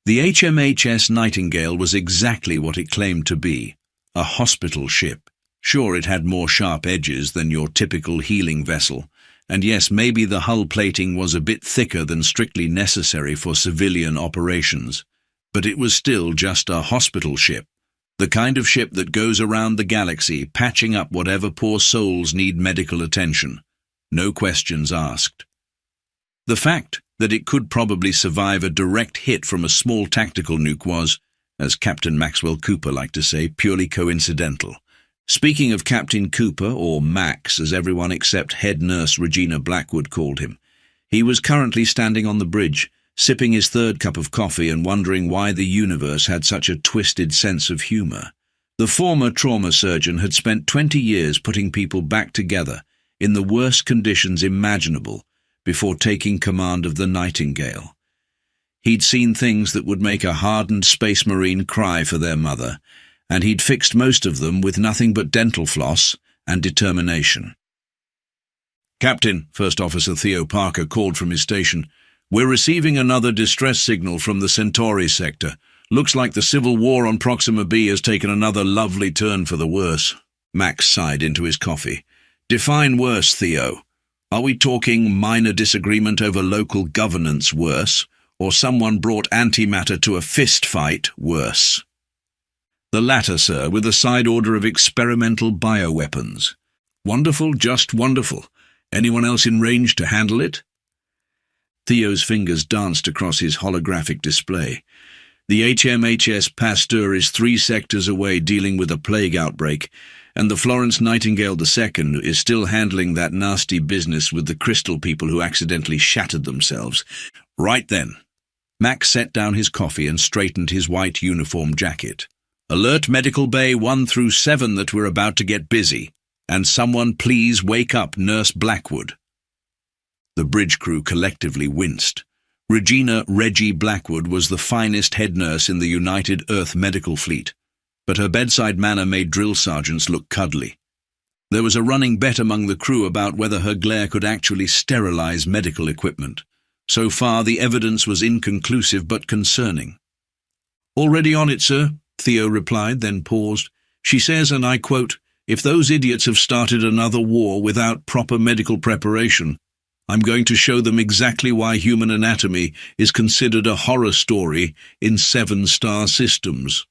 The HMHS Nightingale was exactly what it claimed to be, a hospital ship. Sure, it had more sharp edges than your typical healing vessel, and yes, maybe the hull plating was a bit thicker than strictly necessary for civilian operations, but it was still just a hospital ship, the kind of ship that goes around the galaxy patching up whatever poor souls need medical attention. No questions asked. The fact that it could probably survive a direct hit from a small tactical nuke was, as Captain Maxwell Cooper liked to say, purely coincidental. Speaking of Captain Cooper, or Max as everyone except head nurse Regina Blackwood called him, he was currently standing on the bridge, sipping his third cup of coffee and wondering why the universe had such a twisted sense of humour. The former trauma surgeon had spent 20 years putting people back together in the worst conditions imaginable before taking command of the Nightingale. He'd seen things that would make a hardened space marine cry for their mother, and he'd fixed most of them with nothing but dental floss and determination. "Captain," First Officer Theo Parker called from his station, "we're receiving another distress signal from the Centauri sector. Looks like the civil war on Proxima B has taken another lovely turn for the worse." Max sighed into his coffee. "Define worse, Theo. Are we talking minor disagreement over local governance worse, or someone brought antimatter to a fist fight worse?" "The latter, sir, with a side order of experimental bioweapons." "Wonderful, just wonderful. Anyone else in range to handle it?" Theo's fingers danced across his holographic display. "The HMHS Pasteur is 3 sectors away dealing with a plague outbreak, and the Florence Nightingale II is still handling that nasty business with the crystal people who accidentally shattered themselves." "Right then." Max set down his coffee and straightened his white uniform jacket. "Alert Medical Bay 1 through 7 that we're about to get busy, and someone please wake up Nurse Blackwood." The bridge crew collectively winced. Regina "Reggie" Blackwood was the finest head nurse in the United Earth Medical Fleet, but her bedside manner made drill sergeants look cuddly. There was a running bet among the crew about whether her glare could actually sterilize medical equipment. So far, the evidence was inconclusive but concerning. "Already on it, sir," Theo replied, then paused. "She says, and I quote, 'If those idiots have started another war without proper medical preparation, I'm going to show them exactly why human anatomy is considered a horror story in 7-star systems.'"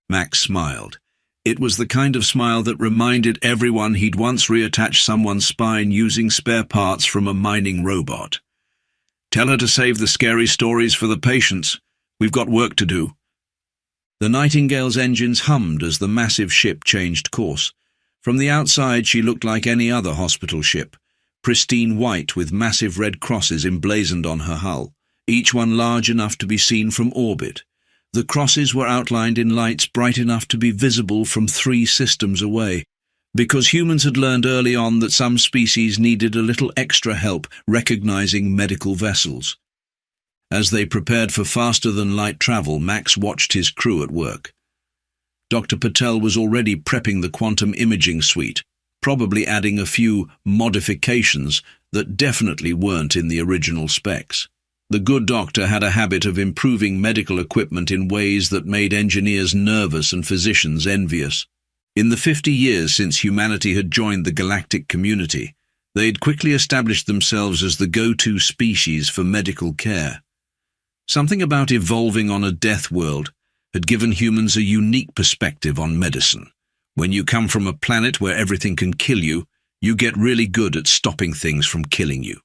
Max smiled. It was the kind of smile that reminded everyone he'd once reattached someone's spine using spare parts from a mining robot. "Tell her to save the scary stories for the patients. We've got work to do." The Nightingale's engines hummed as the massive ship changed course. From the outside she looked like any other hospital ship, pristine white with massive red crosses emblazoned on her hull, each one large enough to be seen from orbit. The crosses were outlined in lights bright enough to be visible from 3 systems away, because humans had learned early on that some species needed a little extra help recognizing medical vessels. As they prepared for faster-than-light travel, Max watched his crew at work. Dr. Patel was already prepping the quantum imaging suite, probably adding a few modifications that definitely weren't in the original specs. The good doctor had a habit of improving medical equipment in ways that made engineers nervous and physicians envious. In the 50 years since humanity had joined the galactic community, they'd quickly established themselves as the go-to species for medical care. Something about evolving on a death world had given humans a unique perspective on medicine. When you come from a planet where everything can kill you, you get really good at stopping things from killing you.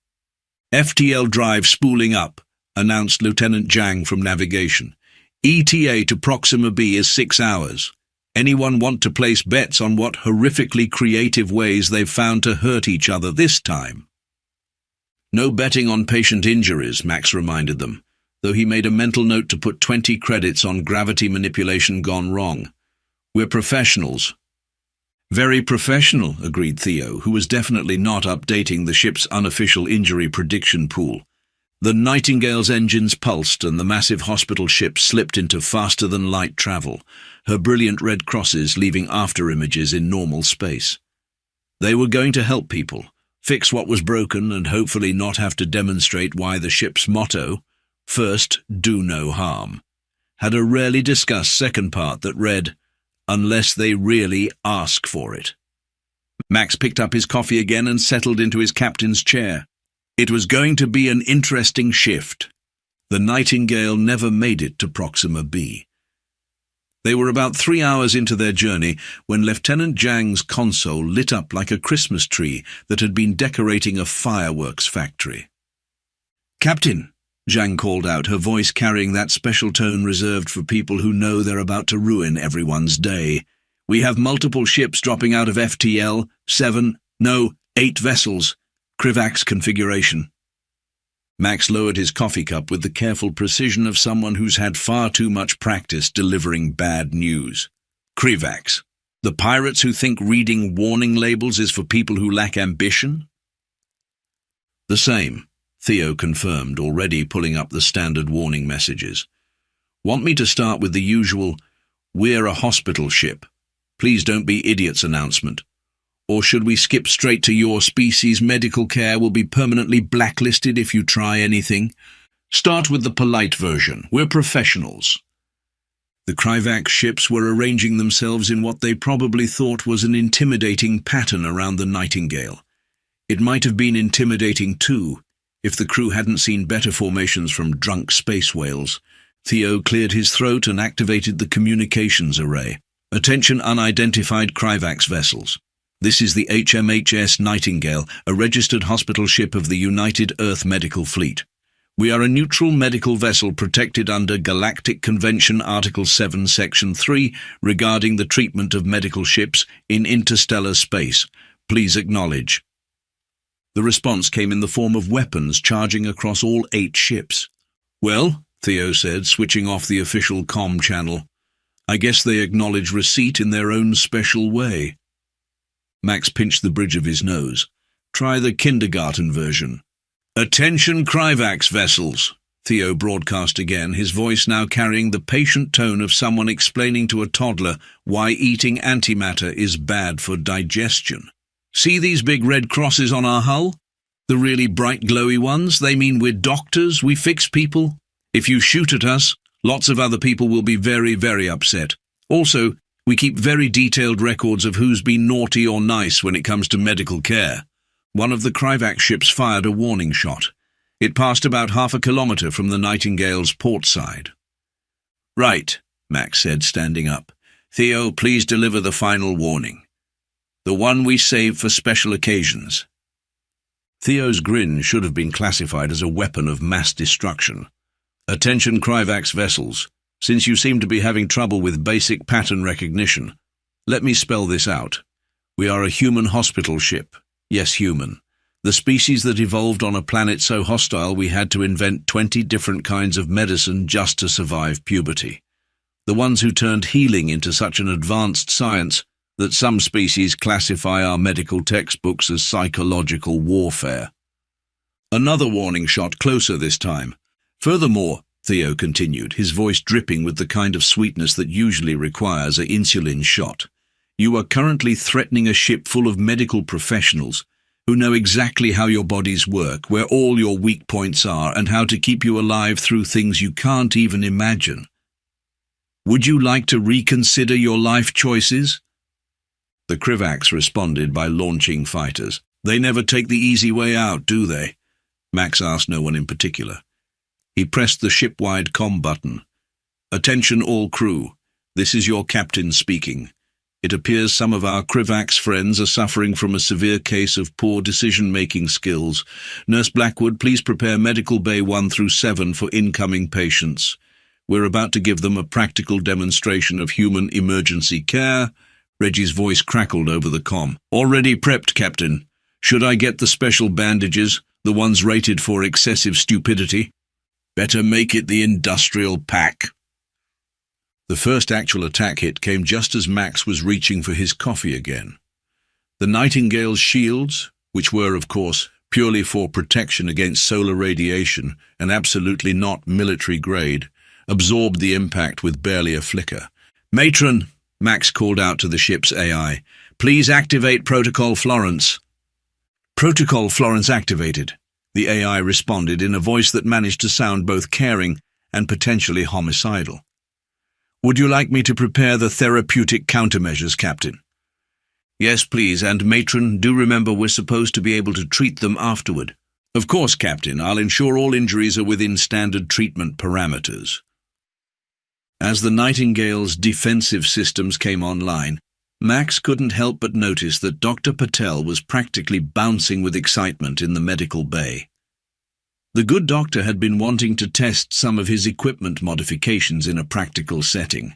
"FTL drive spooling up," announced Lieutenant Zhang from navigation. "ETA to Proxima B is 6 hours. Anyone want to place bets on what horrifically creative ways they've found to hurt each other this time?" "No betting on patient injuries," Max reminded them, though he made a mental note to put 20 credits on gravity manipulation gone wrong. "We're professionals." "Very professional," agreed Theo, who was definitely not updating the ship's unofficial injury prediction pool. The Nightingale's engines pulsed and the massive hospital ship slipped into faster-than-light travel, her brilliant red crosses leaving after-images in normal space. They were going to help people, fix what was broken and hopefully not have to demonstrate why the ship's motto, First, do no harm. Had a rarely discussed second part that read, unless they really ask for it. Max picked up his coffee again and settled into his captain's chair. It was going to be an interesting shift. The Nightingale never made it to Proxima B. They were about 3 hours into their journey when Lieutenant Zhang's console lit up like a Christmas tree that had been decorating a fireworks factory. "Captain," Zhang called out, her voice carrying that special tone reserved for people who know they're about to ruin everyone's day. "We have multiple ships dropping out of FTL, 8 vessels, Krivax configuration." Max lowered his coffee cup with the careful precision of someone who's had far too much practice delivering bad news. "Krivax, the pirates who think reading warning labels is for people who lack ambition?" "The same," Theo confirmed, already pulling up the standard warning messages. "Want me to start with the usual, 'We're a hospital ship. Please don't be idiots' announcement? Or should we skip straight to your species' medical care will be permanently blacklisted if you try anything? Start with the polite version. We're professionals." The Krivax ships were arranging themselves in what they probably thought was an intimidating pattern around the Nightingale. It might have been intimidating too, if the crew hadn't seen better formations from drunk space whales. Theo cleared his throat and activated the communications array. "Attention unidentified Krivax vessels. This is the HMHS Nightingale, a registered hospital ship of the United Earth Medical Fleet. We are a neutral medical vessel protected under Galactic Convention Article 7, Section 3 regarding the treatment of medical ships in interstellar space. Please acknowledge." The response came in the form of weapons charging across all 8 ships. "Well," Theo said, switching off the official comm channel, "I guess they acknowledge receipt in their own special way." Max pinched the bridge of his nose. "Try the kindergarten version." "Attention Krivax vessels," Theo broadcast again, his voice now carrying the patient tone of someone explaining to a toddler why eating antimatter is bad for digestion. "See these big red crosses on our hull? The really bright glowy ones? They mean we're doctors, we fix people. If you shoot at us, lots of other people will be very, very upset. Also, we keep very detailed records of who's been naughty or nice when it comes to medical care." One of the Krivax ships fired a warning shot. It passed about 1/2 kilometre from the Nightingale's port side. "Right," Max said, standing up. "Theo, please deliver the final warning. The one we save for special occasions." Theo's grin should have been classified as a weapon of mass destruction. "Attention Krivax vessels. Since you seem to be having trouble with basic pattern recognition, let me spell this out. We are a human hospital ship. Yes, human. The species that evolved on a planet so hostile we had to invent 20 different kinds of medicine just to survive puberty. The ones who turned healing into such an advanced science that some species classify our medical textbooks as psychological warfare." Another warning shot closer this time. "Furthermore," Theo continued, his voice dripping with the kind of sweetness that usually requires an insulin shot, "you are currently threatening a ship full of medical professionals who know exactly how your bodies work, where all your weak points are, and how to keep you alive through things you can't even imagine. Would you like to reconsider your life choices?" The Krivax responded by launching fighters. "They never take the easy way out, do they?" Max asked no one in particular. He pressed the ship-wide comm button. "Attention all crew. This is your captain speaking. It appears some of our Krivax friends are suffering from a severe case of poor decision-making skills. Nurse Blackwood, please prepare Medical Bay 1 through 7 for incoming patients. We're about to give them a practical demonstration of human emergency care." Reggie's voice crackled over the comm. "Already prepped, Captain. Should I get the special bandages, the ones rated for excessive stupidity?" "Better make it the industrial pack." The first actual attack hit came just as Max was reaching for his coffee again. The Nightingale's shields, which were, of course, purely for protection against solar radiation and absolutely not military grade, absorbed the impact with barely a flicker. "Matron," Max called out to the ship's AI, "please activate Protocol Florence." "Protocol Florence activated," the AI responded in a voice that managed to sound both caring and potentially homicidal. "Would you like me to prepare the therapeutic countermeasures, Captain?" "Yes, please, and Matron, do remember we're supposed to be able to treat them afterward." "Of course, Captain. I'll ensure all injuries are within standard treatment parameters." As the Nightingale's defensive systems came online, Max couldn't help but notice that Dr. Patel was practically bouncing with excitement in the medical bay. The good doctor had been wanting to test some of his equipment modifications in a practical setting.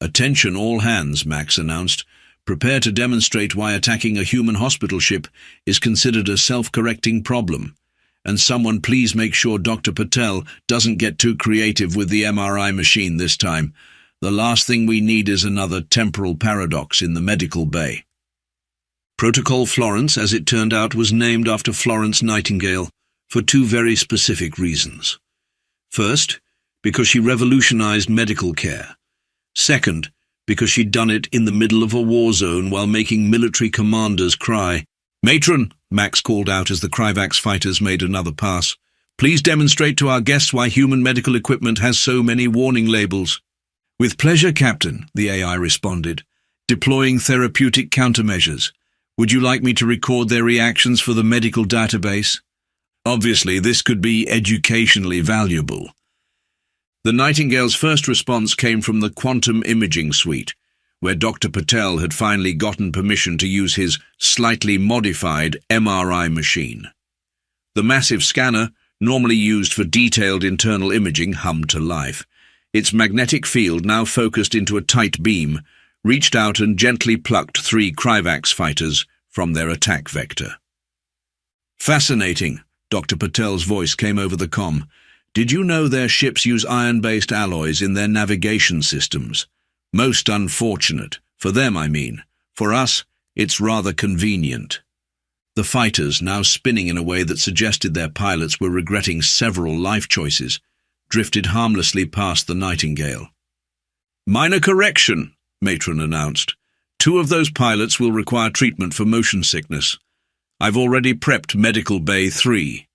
"Attention all hands," Max announced. "Prepare to demonstrate why attacking a human hospital ship is considered a self-correcting problem. And someone please make sure Dr. Patel doesn't get too creative with the MRI machine this time. The last thing we need is another temporal paradox in the medical bay." Protocol Florence, as it turned out, was named after Florence Nightingale for two very specific reasons. First, because she revolutionized medical care. Second, because she'd done it in the middle of a war zone while making military commanders cry. "Matron," Max called out as the Kryvax fighters made another pass, "please demonstrate to our guests why human medical equipment has so many warning labels." "With pleasure, Captain," the AI responded, "deploying therapeutic countermeasures. Would you like me to record their reactions for the medical database? Obviously, this could be educationally valuable." The Nightingale's first response came from the quantum imaging suite, where Dr. Patel had finally gotten permission to use his slightly modified MRI machine. The massive scanner, normally used for detailed internal imaging, hummed to life. Its magnetic field, now focused into a tight beam, reached out and gently plucked 3 Kryvax fighters from their attack vector. "Fascinating," Dr. Patel's voice came over the comm. "Did you know their ships use iron-based alloys in their navigation systems? Most unfortunate. For them, I mean. For us, it's rather convenient." The fighters, now spinning in a way that suggested their pilots were regretting several life choices, drifted harmlessly past the Nightingale. "Minor correction," Matron announced. 2 of those pilots will require treatment for motion sickness. I've already prepped Medical Bay 3.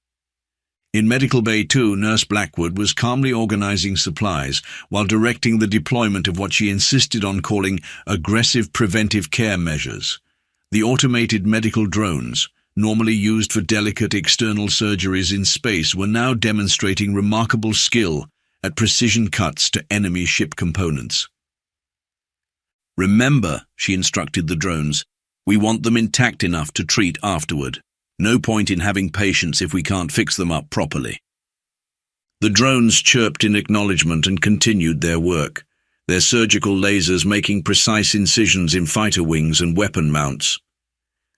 In Medical Bay 2, Nurse Blackwood was calmly organizing supplies while directing the deployment of what she insisted on calling aggressive preventive care measures. The automated medical drones, normally used for delicate external surgeries in space, were now demonstrating remarkable skill at precision cuts to enemy ship components. "Remember," she instructed the drones, "we want them intact enough to treat afterward. No point in having patients if we can't fix them up properly." The drones chirped in acknowledgement and continued their work, their surgical lasers making precise incisions in fighter wings and weapon mounts.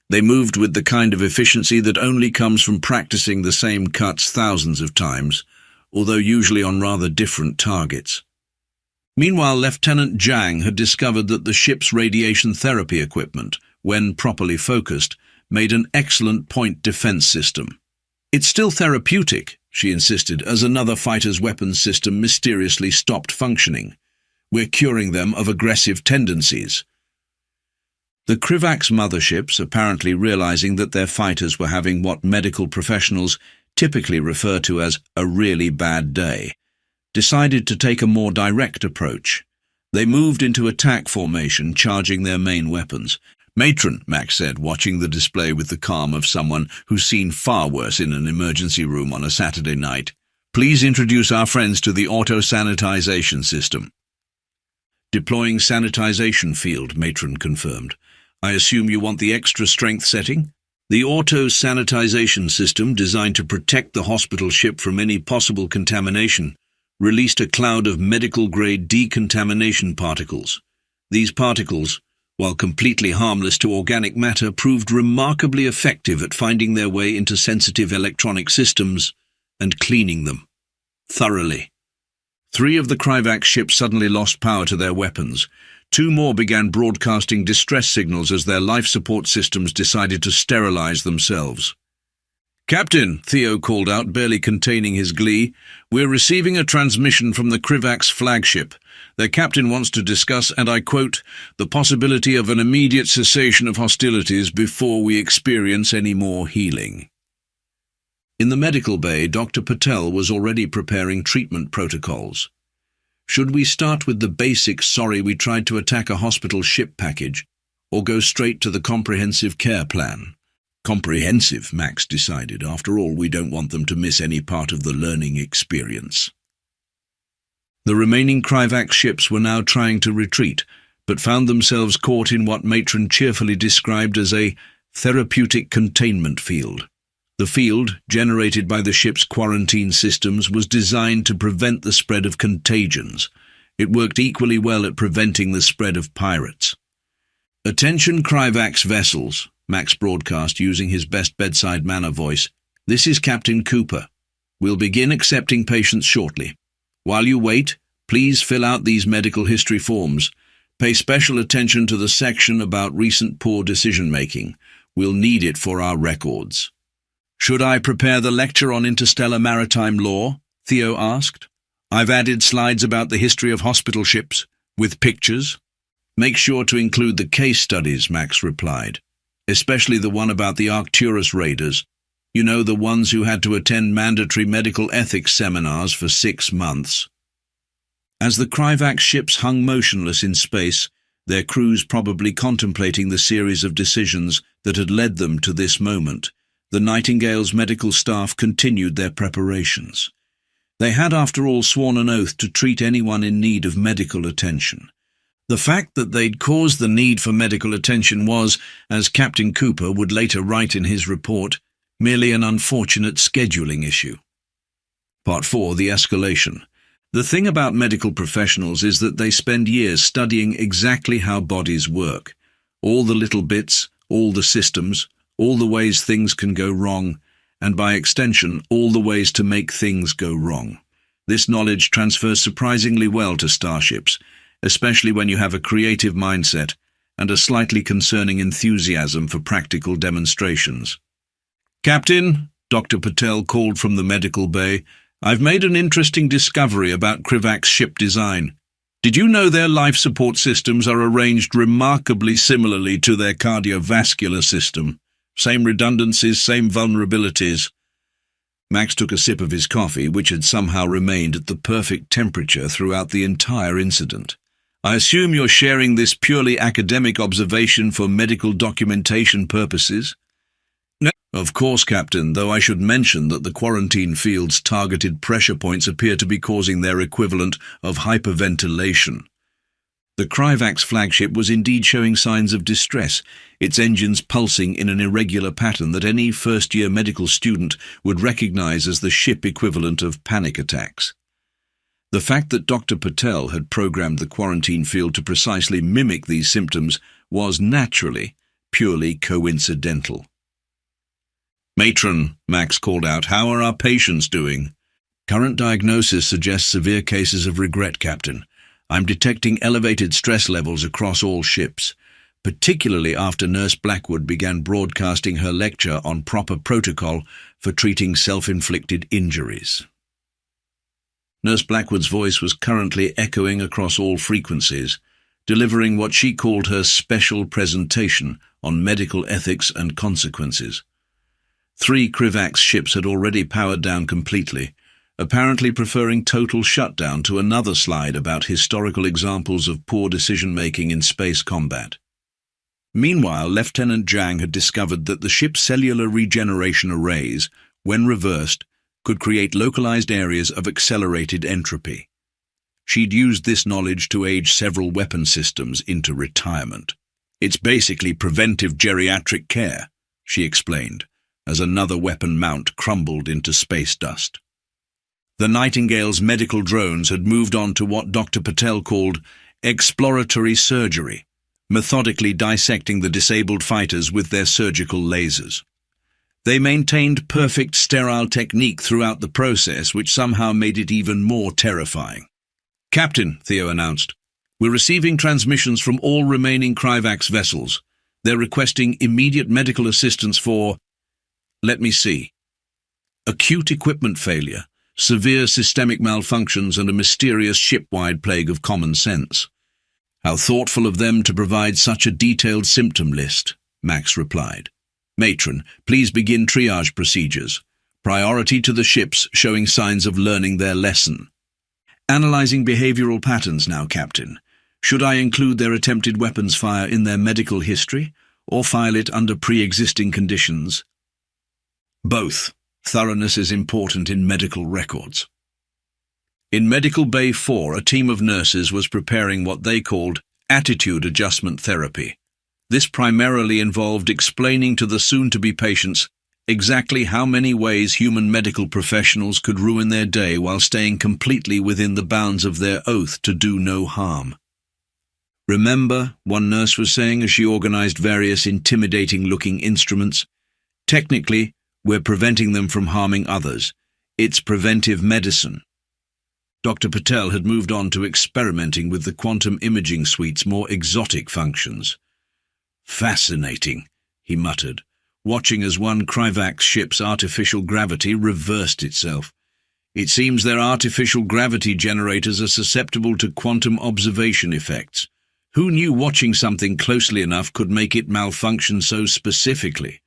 They moved with the kind of efficiency that only comes from practicing the same cuts thousands of times, although usually on rather different targets. Meanwhile, Lieutenant Zhang had discovered that the ship's radiation therapy equipment, when properly focused, made an excellent point defense system. "It's still therapeutic," she insisted, as another fighter's weapons system mysteriously stopped functioning. "We're curing them of aggressive tendencies." The Kryvax motherships, apparently realizing that their fighters were having what medical professionals typically refer to as a really bad day, decided to take a more direct approach. They moved into attack formation, charging their main weapons. "Matron," Max said, watching the display with the calm of someone who's seen far worse in an emergency room on a Saturday night, "please introduce our friends to the auto-sanitization system." "Deploying sanitization field," Matron confirmed. "I assume you want the extra strength setting?" The auto-sanitization system, designed to protect the hospital ship from any possible contamination, released a cloud of medical-grade decontamination particles. These particles, while completely harmless to organic matter, proved remarkably effective at finding their way into sensitive electronic systems and cleaning them thoroughly. 3 of the Kryvax ships suddenly lost power to their weapons. 2 more began broadcasting distress signals as their life support systems decided to sterilize themselves. "Captain," Theo called out, barely containing his glee, "we're receiving a transmission from the Kryvax flagship. Their captain wants to discuss, and I quote, the possibility of an immediate cessation of hostilities before we experience any more healing." In the medical bay, Dr. Patel was already preparing treatment protocols. Should we start with the basic "sorry we tried to attack a hospital ship" package, or go straight to the comprehensive care plan? Comprehensive, Max decided. After all, we don't want them to miss any part of the learning experience. The remaining Krivax ships were now trying to retreat, but found themselves caught in what Matron cheerfully described as a therapeutic containment field. The field, generated by the ship's quarantine systems, was designed to prevent the spread of contagions. It worked equally well at preventing the spread of pirates. "Attention Krivax vessels," Max broadcast using his best bedside manner voice. "This is Captain Cooper. We'll begin accepting patients shortly. While you wait, please fill out these medical history forms. Pay special attention to the section about recent poor decision-making. We'll need it for our records." "Should I prepare the lecture on interstellar maritime law?" Theo asked. "I've added slides about the history of hospital ships, with pictures." "Make sure to include the case studies," Max replied, "especially the one about the Arcturus raiders. You know, the ones who had to attend mandatory medical ethics seminars for 6 months. As the Krivax ships hung motionless in space, their crews probably contemplating the series of decisions that had led them to this moment, the Nightingale's medical staff continued their preparations. They had, after all, sworn an oath to treat anyone in need of medical attention. The fact that they'd caused the need for medical attention was, as Captain Cooper would later write in his report, merely an unfortunate scheduling issue. Part 4. The escalation. The thing about medical professionals is that they spend years studying exactly how bodies work. All the little bits, all the systems, all the ways things can go wrong, and by extension, all the ways to make things go wrong. This knowledge transfers surprisingly well to starships, especially when you have a creative mindset and a slightly concerning enthusiasm for practical demonstrations. "Captain," Dr. Patel called from the medical bay, "I've made an interesting discovery about Krivax ship design. Did you know their life support systems are arranged remarkably similarly to their cardiovascular system? Same redundancies, same vulnerabilities." Max took a sip of his coffee, which had somehow remained at the perfect temperature throughout the entire incident. "I assume you're sharing this purely academic observation for medical documentation purposes?" "No, of course, Captain, though I should mention that the quarantine field's targeted pressure points appear to be causing their equivalent of hyperventilation." The Krivax flagship was indeed showing signs of distress, its engines pulsing in an irregular pattern that any first-year medical student would recognize as the ship equivalent of panic attacks. The fact that Dr. Patel had programmed the quarantine field to precisely mimic these symptoms was naturally, purely coincidental. "Matron," Max called out, "how are our patients doing?" "Current diagnosis suggests severe cases of regret, Captain. I'm detecting elevated stress levels across all ships, particularly after Nurse Blackwood began broadcasting her lecture on proper protocol for treating self-inflicted injuries." Nurse Blackwood's voice was currently echoing across all frequencies, delivering what she called her special presentation on medical ethics and consequences. 3 Krivax ships had already powered down completely, apparently preferring total shutdown to another slide about historical examples of poor decision-making in space combat. Meanwhile, Lieutenant Zhang had discovered that the ship's cellular regeneration arrays, when reversed, could create localized areas of accelerated entropy. She'd used this knowledge to age several weapon systems into retirement. "It's basically preventive geriatric care," she explained, as another weapon mount crumbled into space dust. The Nightingale's medical drones had moved on to what Dr. Patel called exploratory surgery, methodically dissecting the disabled fighters with their surgical lasers. They maintained perfect sterile technique throughout the process, which somehow made it even more terrifying. "Captain," Theo announced, "we're receiving transmissions from all remaining Krivax vessels. They're requesting immediate medical assistance for, let me see, acute equipment failure, severe systemic malfunctions, and a mysterious ship-wide plague of common sense." "How thoughtful of them to provide such a detailed symptom list," Max replied. "Matron, please begin triage procedures. Priority to the ships showing signs of learning their lesson. Analyzing behavioral patterns now, Captain. Should I include their attempted weapons fire in their medical history, or file it under pre-existing conditions? Both. Thoroughness is important in medical records. In Medical Bay 4, a team of nurses was preparing what they called attitude adjustment therapy. This primarily involved explaining to the soon-to-be patients exactly how many ways human medical professionals could ruin their day while staying completely within the bounds of their oath to do no harm. Remember, one nurse was saying as she organized various intimidating-looking instruments, technically, we're preventing them from harming others. It's preventive medicine. Dr. Patel had moved on to experimenting with the quantum imaging suite's more exotic functions. Fascinating, he muttered, watching as one Kryvax ship's artificial gravity reversed itself. It seems their artificial gravity generators are susceptible to quantum observation effects. Who knew watching something closely enough could make it malfunction so specifically?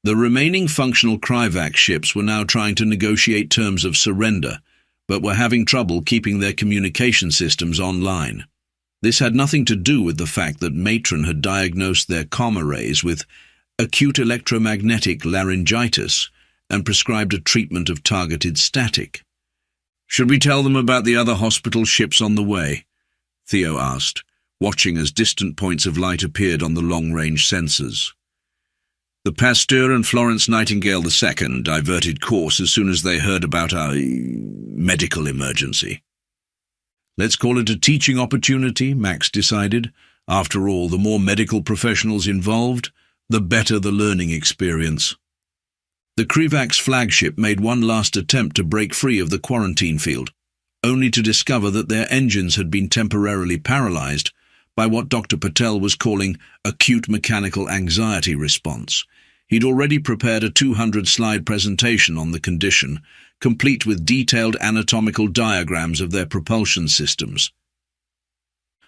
The remaining functional Kryvax ships were now trying to negotiate terms of surrender, but were having trouble keeping their communication systems online. This had nothing to do with the fact that Matron had diagnosed their comm arrays with acute electromagnetic laryngitis and prescribed a treatment of targeted static. "Should we tell them about the other hospital ships on the way?" Theo asked, watching as distant points of light appeared on the long-range sensors. The Pasteur and Florence Nightingale II diverted course as soon as they heard about our medical emergency. "Let's call it a teaching opportunity," Max decided. After all, the more medical professionals involved, the better the learning experience. The Kryvax flagship made one last attempt to break free of the quarantine field, only to discover that their engines had been temporarily paralyzed by what Dr. Patel was calling acute mechanical anxiety response. He'd already prepared a 200-slide presentation on the condition, complete with detailed anatomical diagrams of their propulsion systems.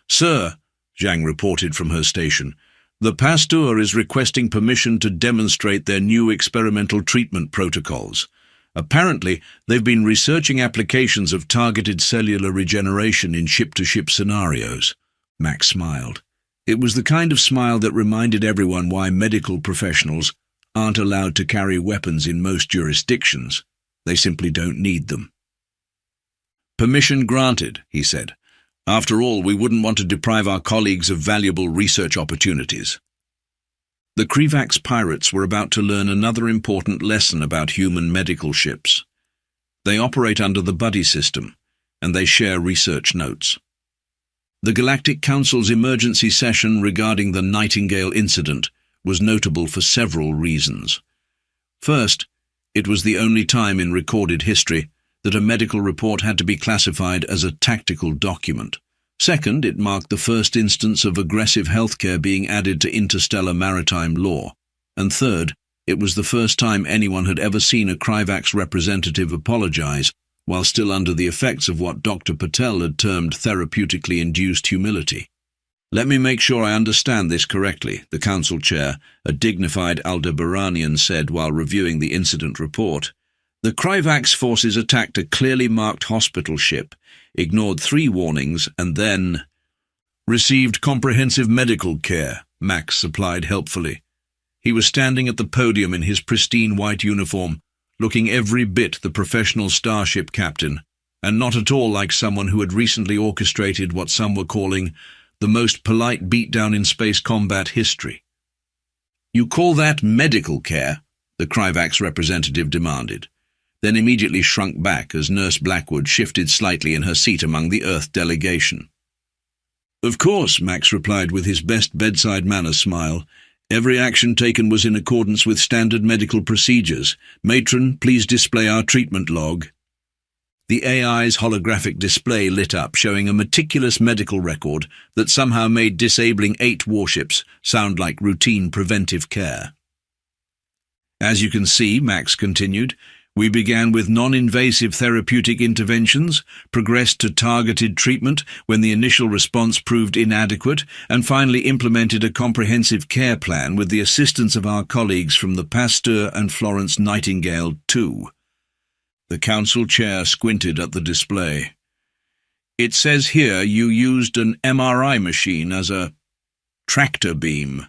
"Sir," Zhang reported from her station, "the Pasteur is requesting permission to demonstrate their new experimental treatment protocols. Apparently, they've been researching applications of targeted cellular regeneration in ship-to-ship scenarios." Max smiled. It was the kind of smile that reminded everyone why medical professionals aren't allowed to carry weapons in most jurisdictions. They simply don't need them. "Permission granted," he said. "After all, we wouldn't want to deprive our colleagues of valuable research opportunities." The Kryvax pirates were about to learn another important lesson about human medical ships. They operate under the buddy system, and they share research notes. The Galactic Council's emergency session regarding the Nightingale incident was notable for several reasons. First, it was the only time in recorded history that a medical report had to be classified as a tactical document. Second, it marked the first instance of aggressive healthcare being added to interstellar maritime law. And third, it was the first time anyone had ever seen a Kryvax representative apologize while still under the effects of what Dr. Patel had termed therapeutically induced humility. "Let me make sure I understand this correctly," the council chair, a dignified Aldebaranian, said while reviewing the incident report. "The Kryvax forces attacked a clearly marked hospital ship, ignored 3 warnings, and then received comprehensive medical care," Max supplied helpfully. He was standing at the podium in his pristine white uniform, looking every bit the professional starship captain, and not at all like someone who had recently orchestrated what some were calling the most polite beatdown in space combat history. "You call that medical care?" the Kryvax representative demanded, then immediately shrunk back as Nurse Blackwood shifted slightly in her seat among the Earth delegation. "Of course," Max replied with his best bedside manner smile. "Every action taken was in accordance with standard medical procedures. Matron, please display our treatment log." The AI's holographic display lit up, showing a meticulous medical record that somehow made disabling 8 warships sound like routine preventive care. "As you can see," Max continued, We began with non-invasive therapeutic interventions, progressed to targeted treatment when the initial response proved inadequate, and finally implemented a comprehensive care plan with the assistance of our colleagues from the Pasteur and Florence Nightingale too. The council chair squinted at the display. It says here you used an MRI machine as a tractor beam.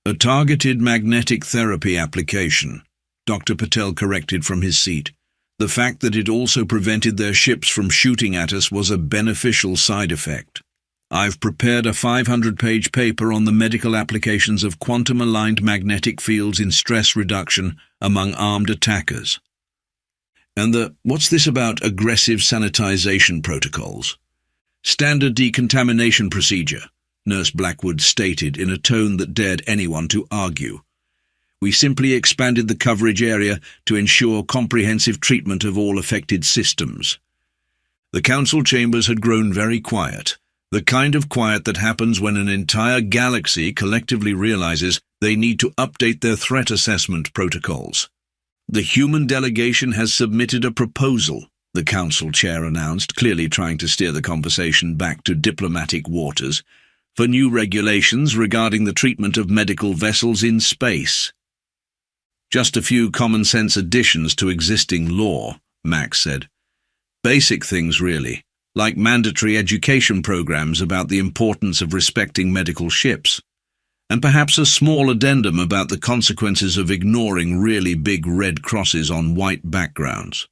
A targeted magnetic therapy application, Dr. Patel corrected from his seat. The fact that it also prevented their ships from shooting at us was a beneficial side effect. I've prepared a 500-page paper on the medical applications of quantum-aligned magnetic fields in stress reduction among armed attackers. And what's this about aggressive sanitization protocols? Standard decontamination procedure, Nurse Blackwood stated in a tone that dared anyone to argue. We simply expanded the coverage area to ensure comprehensive treatment of all affected systems. The council chambers had grown very quiet, the kind of quiet that happens when an entire galaxy collectively realizes they need to update their threat assessment protocols. The human delegation has submitted a proposal, the council chair announced, clearly trying to steer the conversation back to diplomatic waters, for new regulations regarding the treatment of medical vessels in space. Just a few common-sense additions to existing law, Max said. Basic things, really, like mandatory education programs about the importance of respecting medical ships, and perhaps a small addendum about the consequences of ignoring really big red crosses on white backgrounds.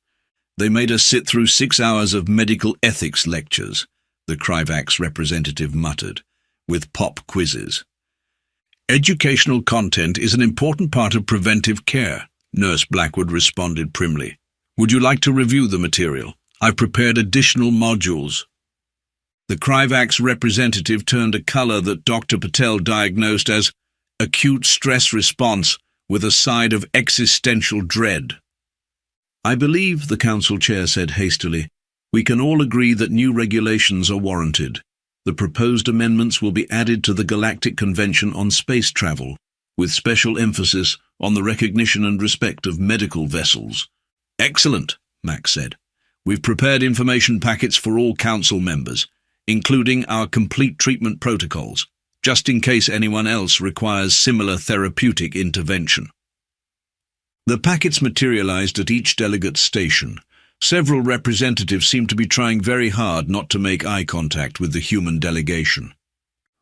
They made us sit through 6 hours of medical ethics lectures, the Krivax representative muttered, with pop quizzes. Educational content is an important part of preventive care, Nurse Blackwood responded primly. Would you like to review the material? I've prepared additional modules. The Krivax representative turned a color that Dr. Patel diagnosed as acute stress response with a side of existential dread. I believe, the council chair said hastily, we can all agree that new regulations are warranted. The proposed amendments will be added to the Galactic Convention on Space Travel, with special emphasis on the recognition and respect of medical vessels. Excellent, Max said. We've prepared information packets for all council members, including our complete treatment protocols, just in case anyone else requires similar therapeutic intervention. The packets materialized at each delegate's station. Several representatives seemed to be trying very hard not to make eye contact with the human delegation.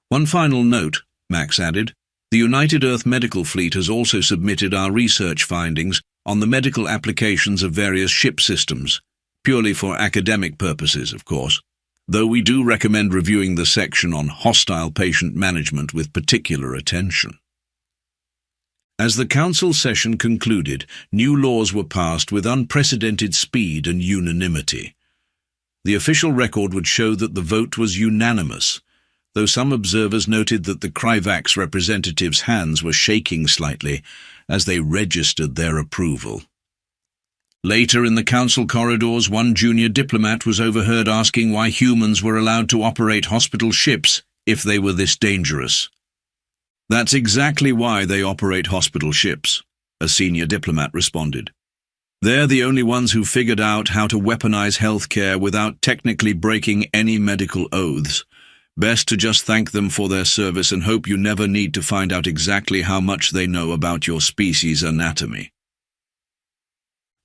One final note, Max added. The United Earth Medical Fleet has also submitted our research findings on the medical applications of various ship systems, purely for academic purposes, of course, though we do recommend reviewing the section on hostile patient management with particular attention. As the council session concluded, new laws were passed with unprecedented speed and unanimity. The official record would show that the vote was unanimous, though some observers noted that the Krivax representatives' hands were shaking slightly as they registered their approval. Later in the council corridors, one junior diplomat was overheard asking why humans were allowed to operate hospital ships if they were this dangerous. That's exactly why they operate hospital ships, a senior diplomat responded. They're the only ones who figured out how to weaponize healthcare without technically breaking any medical oaths. Best to just thank them for their service and hope you never need to find out exactly how much they know about your species' anatomy.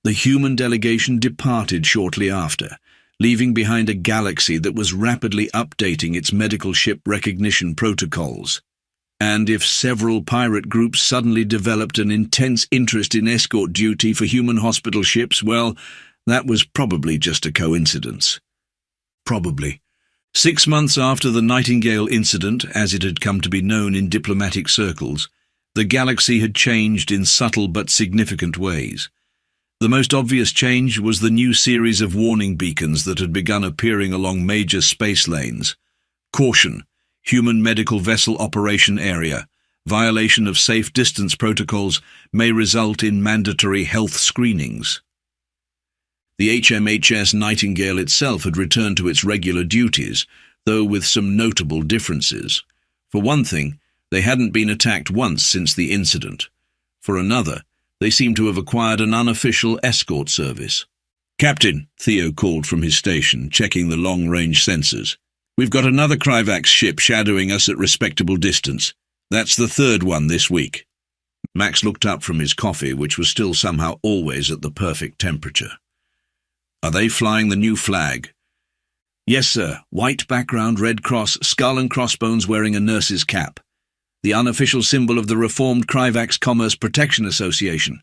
The human delegation departed shortly after, leaving behind a galaxy that was rapidly updating its medical ship recognition protocols. And if several pirate groups suddenly developed an intense interest in escort duty for human hospital ships, well, that was probably just a coincidence. Probably. 6 months after the Nightingale incident, as it had come to be known in diplomatic circles, the galaxy had changed in subtle but significant ways. The most obvious change was the new series of warning beacons that had begun appearing along major space lanes. Caution. Human medical vessel operation area. Violation of safe distance protocols may result in mandatory health screenings. The HMHS Nightingale itself had returned to its regular duties, though with some notable differences. For one thing, they hadn't been attacked once since the incident. For another, They seem to have acquired an unofficial escort service. "Captain," Theo called from his station, checking the long-range sensors. "We've got another Kryvax ship shadowing us at respectable distance. That's the third one this week." Max looked up from his coffee, which was still somehow always at the perfect temperature. "Are they flying the new flag?" "Yes, sir. White background, red cross, skull and crossbones wearing a nurse's cap. The unofficial symbol of the reformed Kryvax Commerce Protection Association."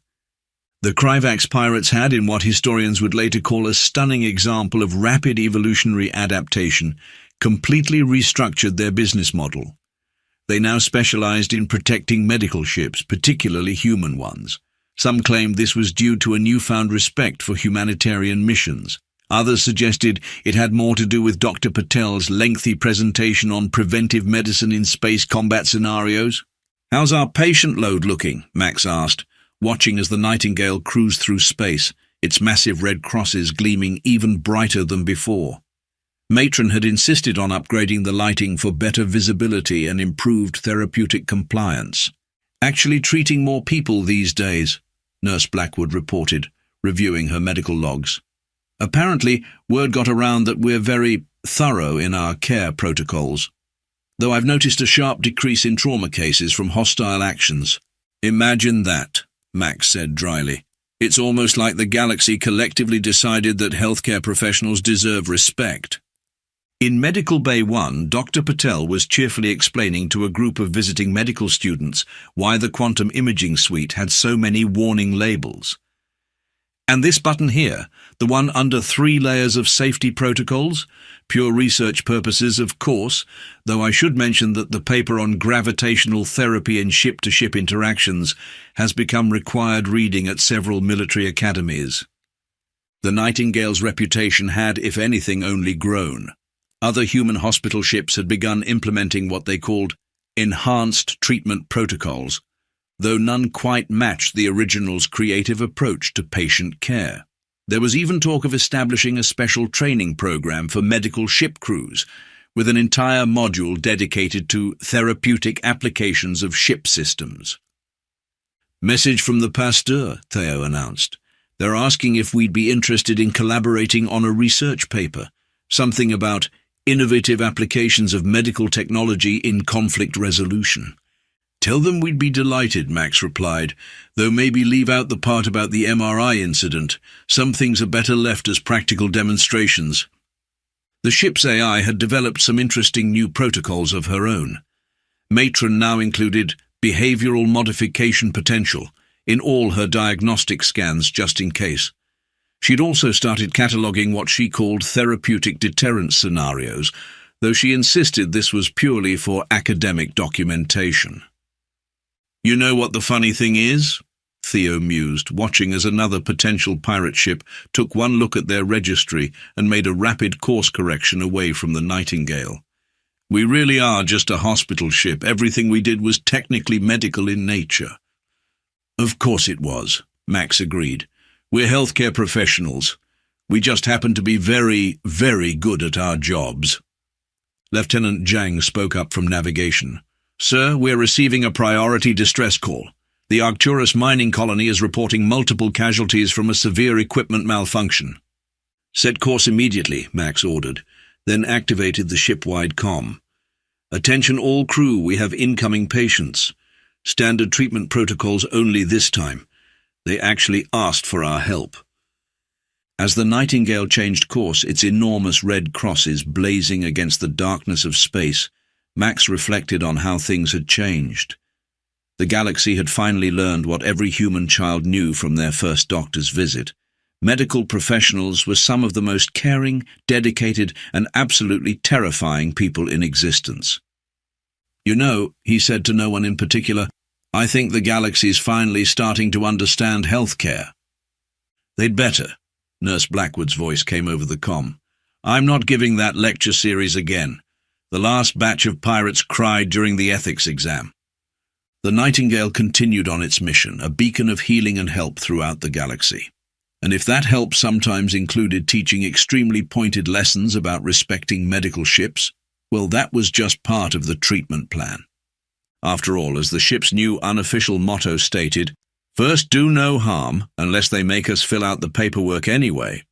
The Kryvax pirates had, in what historians would later call a stunning example of rapid evolutionary adaptation, completely restructured their business model. They now specialized in protecting medical ships, particularly human ones. Some claimed this was due to a newfound respect for humanitarian missions. Others suggested it had more to do with Dr. Patel's lengthy presentation on preventive medicine in space combat scenarios. "How's our patient load looking?" Max asked, watching as the Nightingale cruised through space, its massive red crosses gleaming even brighter than before. Matron had insisted on upgrading the lighting for better visibility and improved therapeutic compliance. "Actually treating more people these days," Nurse Blackwood reported, reviewing her medical logs. "Apparently, word got around that we're very thorough in our care protocols, though I've noticed a sharp decrease in trauma cases from hostile actions." "Imagine that," Max said dryly. "It's almost like the galaxy collectively decided that healthcare professionals deserve respect." In Medical Bay 1, Dr. Patel was cheerfully explaining to a group of visiting medical students why the quantum imaging suite had so many warning labels. "And this button here, the one under 3 layers of safety protocols? Pure research purposes, of course, though I should mention that the paper on gravitational therapy and ship-to-ship interactions has become required reading at several military academies." The Nightingale's reputation had, if anything, only grown. Other human hospital ships had begun implementing what they called enhanced treatment protocols, though none quite matched the original's creative approach to patient care. There was even talk of establishing a special training program for medical ship crews, with an entire module dedicated to therapeutic applications of ship systems. "Message from the Pasteur," Theo announced. "They're asking if we'd be interested in collaborating on a research paper, something about innovative applications of medical technology in conflict resolution." "Tell them we'd be delighted," Max replied, "though maybe leave out the part about the MRI incident. Some things are better left as practical demonstrations." The ship's AI had developed some interesting new protocols of her own. Matron now included behavioral modification potential in all her diagnostic scans just in case. She'd also started cataloguing what she called therapeutic deterrence scenarios, though she insisted this was purely for academic documentation. "You know what the funny thing is?" Theo mused, watching as another potential pirate ship took one look at their registry and made a rapid course correction away from the Nightingale. "We really are just a hospital ship. Everything we did was technically medical in nature." "Of course it was," Max agreed. "We're healthcare professionals. We just happen to be very, very good at our jobs." Lieutenant Zhang spoke up from navigation. "Sir, we're receiving a priority distress call. The Arcturus mining colony is reporting multiple casualties from a severe equipment malfunction." "Set course immediately," Max ordered, then activated the ship-wide comm. "Attention all crew, we have incoming patients. Standard treatment protocols only this time. They actually asked for our help." As the Nightingale changed course, its enormous red crosses blazing against the darkness of space, Max reflected on how things had changed. The galaxy had finally learned what every human child knew from their first doctor's visit. Medical professionals were some of the most caring, dedicated, and absolutely terrifying people in existence. "You know," he said to no one in particular, "I think the galaxy's finally starting to understand healthcare." "They'd better," Nurse Blackwood's voice came over the comm. "I'm not giving that lecture series again. The last batch of pirates cried during the ethics exam." The Nightingale continued on its mission, a beacon of healing and help throughout the galaxy. And if that help sometimes included teaching extremely pointed lessons about respecting medical ships, well, that was just part of the treatment plan. After all, as the ship's new unofficial motto stated, First, do no harm, unless they make us fill out the paperwork anyway.